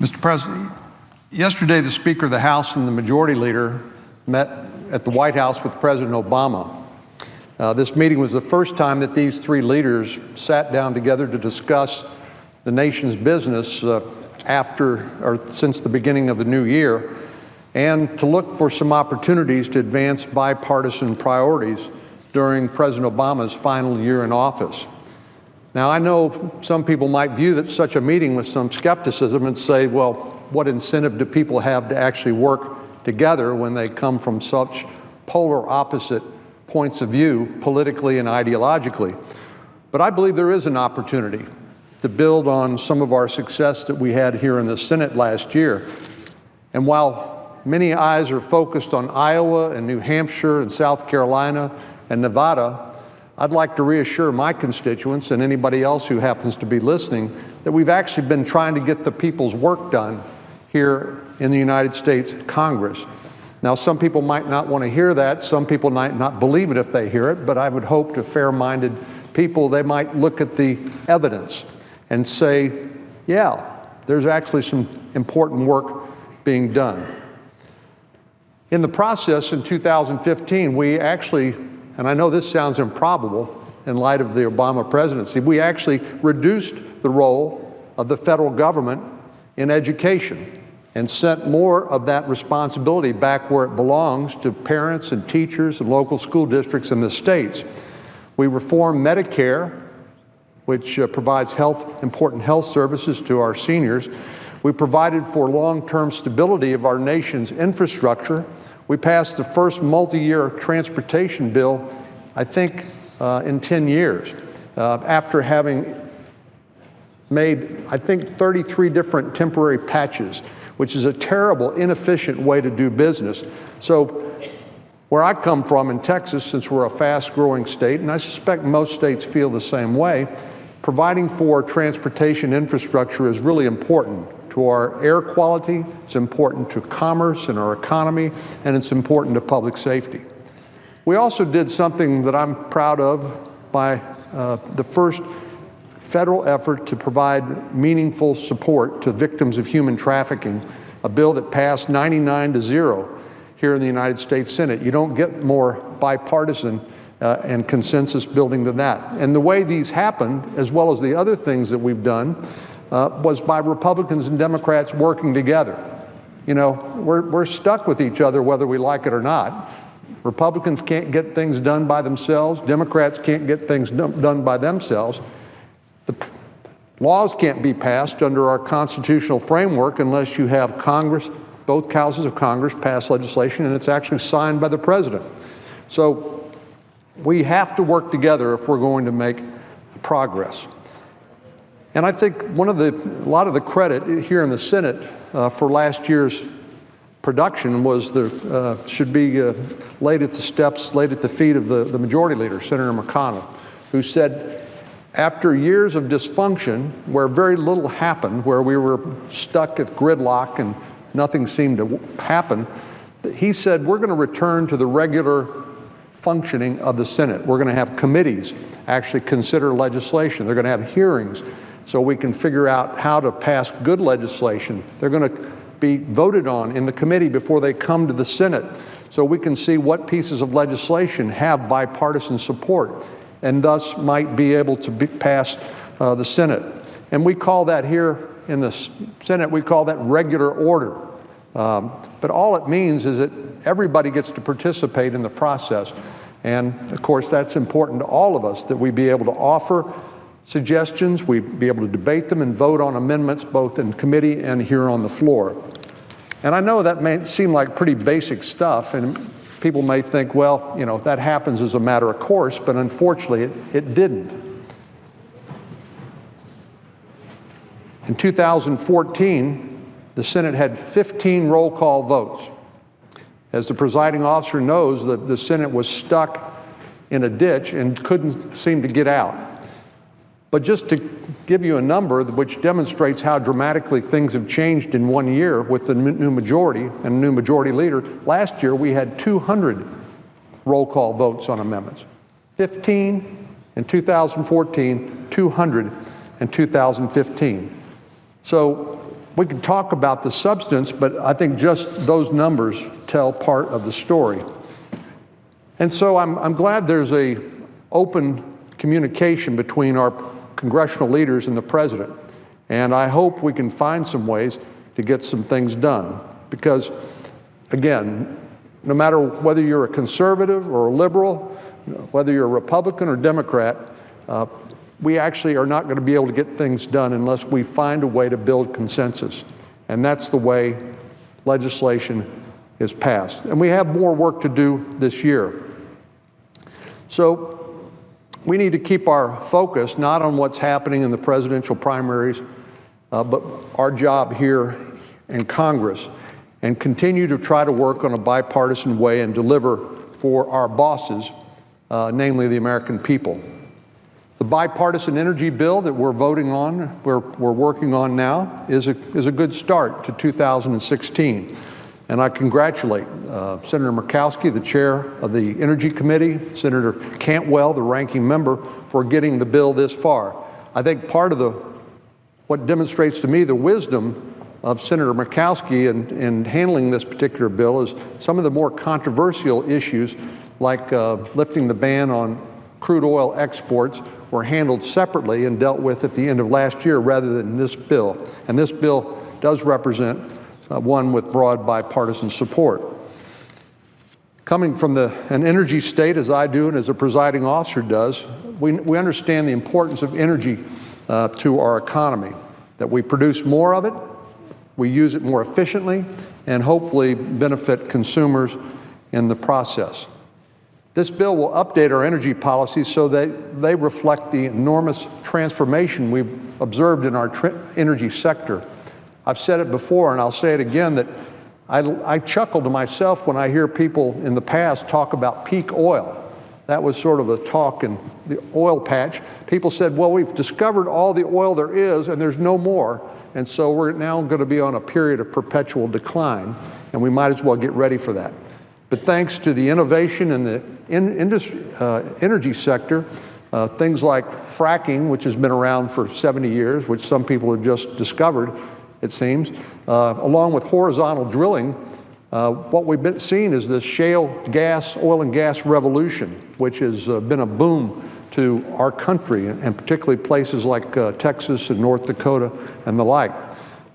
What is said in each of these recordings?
Mr. President, yesterday the Speaker of the House and the Majority Leader met at the White House with President Obama. This meeting was the first time that these three leaders sat down together to discuss the nation's business since the beginning of the new year, and to look for some opportunities to advance bipartisan priorities during President Obama's final year in office. Now, I know some people might view that such a meeting with some skepticism and say, well, what incentive do people have to actually work together when they come from such polar opposite points of view, politically and ideologically? But I believe there is an opportunity to build on some of our success that we had here in the Senate last year. And while many eyes are focused on Iowa and New Hampshire and South Carolina and Nevada, I'd like to reassure my constituents and anybody else who happens to be listening that we've actually been trying to get the people's work done here in the United States Congress. Now, some people might not want to hear that. Some people might not believe it if they hear it, but I would hope to fair-minded people, they might look at the evidence and say, yeah, there's actually some important work being done. In the process in 2015, we actually, and I know this sounds improbable in light of the Obama presidency, we actually reduced the role of the federal government in education and sent more of that responsibility back where it belongs to parents and teachers and local school districts in the states. We reformed Medicare, which provides important health services to our seniors. We provided for long-term stability of our nation's infrastructure. We passed the first multi-year transportation bill, I think, in 10 years, after having made, I think, 33 different temporary patches, which is a terrible, inefficient way to do business. So where I come from in Texas, since we're a fast-growing state, and I suspect most states feel the same way, providing for transportation infrastructure is really important to our air quality, it's important to commerce and our economy, and it's important to public safety. We also did something that I'm proud of by the first federal effort to provide meaningful support to victims of human trafficking, a bill that passed 99-0 here in the United States Senate. You don't get more bipartisan and consensus building than that. And the way these happened, as well as the other things that we've done, was by Republicans and Democrats working together. You know, we're stuck with each other whether we like it or not. Republicans can't get things done by themselves. Democrats can't get things done by themselves. The laws can't be passed under our constitutional framework unless you have Congress, both houses of Congress, pass legislation, and it's actually signed by the president. So we have to work together if we're going to make progress. And I think a lot of the credit here in the Senate for last year's production was should be laid at the feet of the Majority Leader, Senator McConnell, who said, after years of dysfunction, where very little happened, where we were stuck at gridlock and nothing seemed to happen, he said, we're going to return to the regular functioning of the Senate. We're going to have committees actually consider legislation. They're going to have hearings so we can figure out how to pass good legislation. They're going to be voted on in the committee before they come to the Senate so we can see what pieces of legislation have bipartisan support and thus might be able to pass the Senate. And we call that here in the Senate, we call that regular order. But all it means is that everybody gets to participate in the process. And of course, that's important to all of us, that we be able to offer suggestions, we be able to debate them and vote on amendments both in committee and here on the floor. And I know that may seem like pretty basic stuff, and people may think, well, you know, that happens as a matter of course, but unfortunately it didn't. In 2014, the Senate had 15 roll call votes. As the presiding officer knows, the Senate was stuck in a ditch and couldn't seem to get out. But just to give you a number which demonstrates how dramatically things have changed in 1 year with the new majority and new majority leader, last year we had 200 roll call votes on amendments. 15 in 2014, 200 in 2015. So we can talk about the substance, but I think just those numbers tell part of the story. And so I'm glad there's a open communication between our congressional leaders and the president. And I hope we can find some ways to get some things done. Because, again, no matter whether you're a conservative or a liberal, whether you're a Republican or Democrat, we actually are not going to be able to get things done unless we find a way to build consensus. And that's the way legislation is passed. And we have more work to do this year. So we need to keep our focus not on what's happening in the presidential primaries, but our job here in Congress, and continue to try to work on a bipartisan way and deliver for our bosses, namely the American people. The bipartisan energy bill that we're voting on, we're working on now, is a good start to 2016. And I congratulate Senator Murkowski, the chair of the Energy Committee, Senator Cantwell, the ranking member, for getting the bill this far. I think part of what demonstrates to me the wisdom of Senator Murkowski in handling this particular bill is some of the more controversial issues, like lifting the ban on crude oil exports, were handled separately and dealt with at the end of last year rather than this bill. And this bill does represent one with broad bipartisan support. Coming from an energy state, as I do and as a presiding officer does, we understand the importance of energy to our economy, that we produce more of it, we use it more efficiently, and hopefully benefit consumers in the process. This bill will update our energy policies so that they reflect the enormous transformation we've observed in our energy sector. I've said it before, and I'll say it again, that I chuckle to myself when I hear people in the past talk about peak oil. That was sort of a talk in the oil patch. People said, well, we've discovered all the oil there is, and there's no more, and so we're now going to be on a period of perpetual decline, and we might as well get ready for that. But thanks to the innovation in the energy sector, things like fracking, which has been around for 70 years, which some people have just discovered, it seems, along with horizontal drilling, what we've been seeing is this shale gas, oil and gas revolution, which has been a boom to our country, and particularly places like Texas and North Dakota and the like.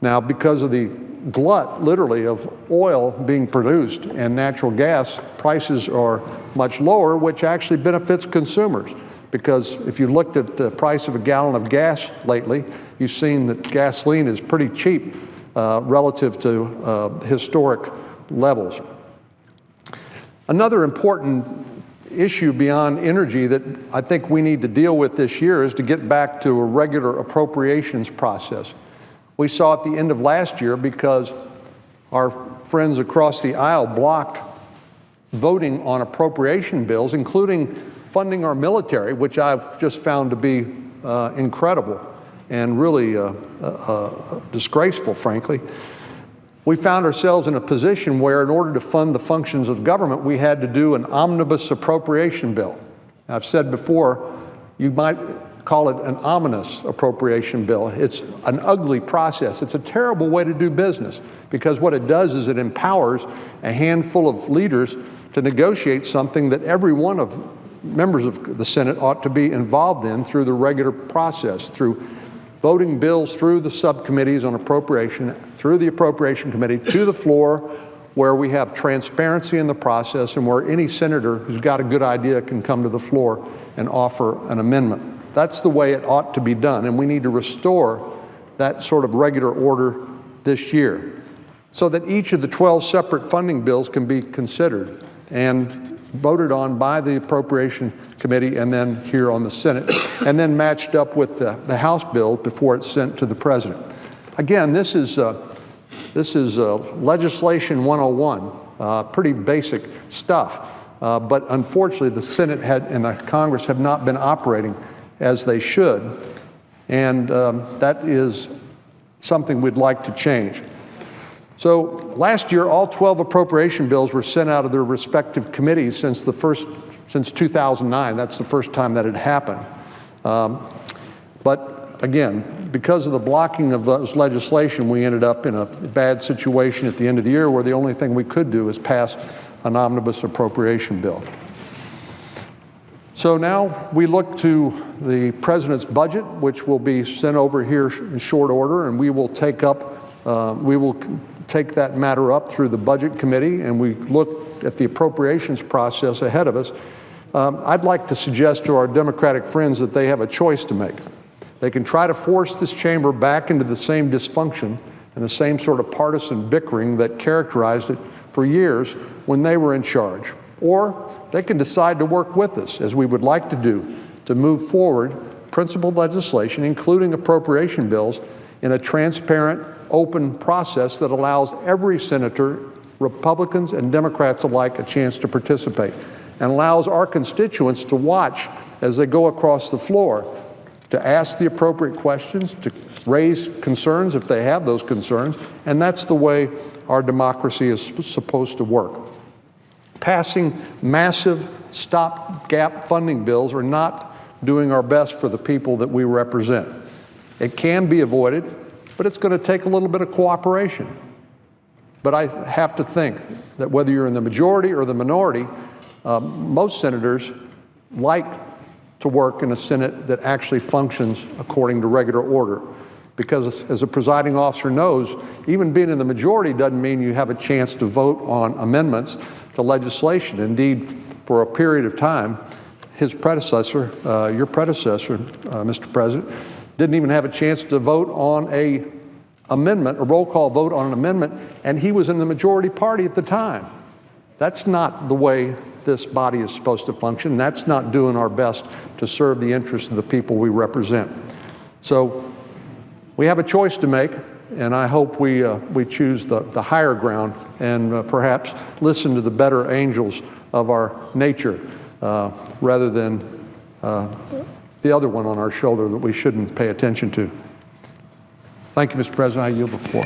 Now, because of the glut, literally, of oil being produced and natural gas, prices are much lower, which actually benefits consumers. Because if you looked at the price of a gallon of gas lately, you've seen that gasoline is pretty cheap relative to historic levels. Another important issue beyond energy that I think we need to deal with this year is to get back to a regular appropriations process. We saw at the end of last year, because our friends across the aisle blocked voting on appropriation bills, including funding our military, which I've just found to be incredible and really disgraceful, frankly. We found ourselves in a position where, in order to fund the functions of government, we had to do an omnibus appropriation bill. I've said before, you might call it an ominous appropriation bill. It's an ugly process. It's a terrible way to do business, because what it does is it empowers a handful of leaders to negotiate something that every one of members of the Senate ought to be involved in through the regular process, through voting bills through the subcommittees on appropriation, through the Appropriation Committee, to the floor, where we have transparency in the process and where any senator who's got a good idea can come to the floor and offer an amendment. That's the way it ought to be done, and we need to restore that sort of regular order this year so that each of the 12 separate funding bills can be considered and voted on by the Appropriation Committee and then here on the Senate, and then matched up with the House bill before it's sent to the President. Again, this is legislation 101, pretty basic stuff, but unfortunately the Senate and the Congress have not been operating as they should, and that is something we'd like to change. So last year, all 12 appropriation bills were sent out of their respective committees since 2009. That's the first time that had happened. But again, because of the blocking of those legislation, we ended up in a bad situation at the end of the year where the only thing we could do is pass an omnibus appropriation bill. So now we look to the President's budget, which will be sent over here in short order, and we will take that matter up through the Budget Committee, and we look at the appropriations process ahead of us. I'd like to suggest to our Democratic friends that they have a choice to make. They can try to force this chamber back into the same dysfunction and the same sort of partisan bickering that characterized it for years when they were in charge. Or they can decide to work with us, as we would like to do, to move forward principled legislation, including appropriation bills, in a transparent, open process that allows every senator, Republicans and Democrats alike, a chance to participate, and allows our constituents to watch as they go across the floor, to ask the appropriate questions, to raise concerns if they have those concerns, and that's the way our democracy is supposed to work. Passing massive stopgap funding bills are not doing our best for the people that we represent. It can be avoided, but it's going to take a little bit of cooperation. But I have to think that whether you're in the majority or the minority, most senators like to work in a Senate that actually functions according to regular order. Because as a presiding officer knows, even being in the majority doesn't mean you have a chance to vote on amendments to legislation. Indeed, for a period of time, his predecessor, your predecessor, Mr. President, didn't even have a chance to vote on a roll call vote on an amendment, and he was in the majority party at the time. That's not the way this body is supposed to function. That's not doing our best to serve the interests of the people we represent. So we have a choice to make, and I hope we choose the higher ground and perhaps listen to the better angels of our nature rather than the other one on our shoulder that we shouldn't pay attention to. Thank you, Mr. President. I yield the floor.